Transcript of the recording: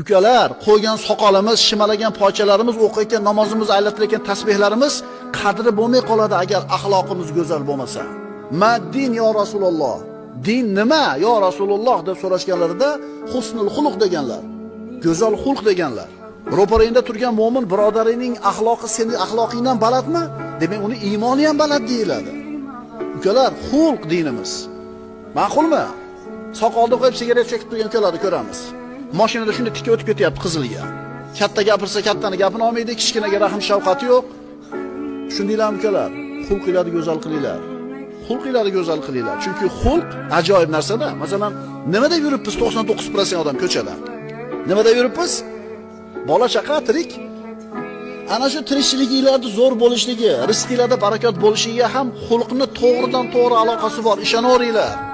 Ukalar, qo'ygan soqolimiz, shimalagan pochalarimiz, o'qiyotgan namozimiz, aylantirayotgan tasbihlarimiz qadri bo'lmay qoladi agar axloqimiz go'zal bo'lmasa. Maddin yo Rasululloh. Din nima yo Rasululloh deb so'rashganlarida husnul xuluq deganlar. Go'zal xulq deganlar. Ro'parangda turgan mo'min birodarining axloqi sening axloqingdan balandmi? Demak, uni iymoni ham baland deyiladi. Ukalar, xulq dinimiz. Ma'qulmi? Soqolni qo'yib sigaret chekib turgan ukalarni ko'ramiz. Mashinada shunday tikka o'tib ketyapti qizilga. Katta gapirsa kattani gapini olmaydi, kichkinaga rahm shafqati yo'q. Shundaylar ukalar, xulqinglarni go'zal qilinglar. Xulqinglarni go'zal qilinglar. Chunki xulq ajoyib narsa-da. Masalan, nimada yuribmiz 99% odam ko'chada? Nimada yuribmiz? Bola chaqa tirik. Ana shu tirikchiliklarning zo'r bo'lishligi, rizqinglarda barakot bo'lishiga ham xulqni to'g'ridan to'g'ri aloqasi bor. Ishonaveringlar.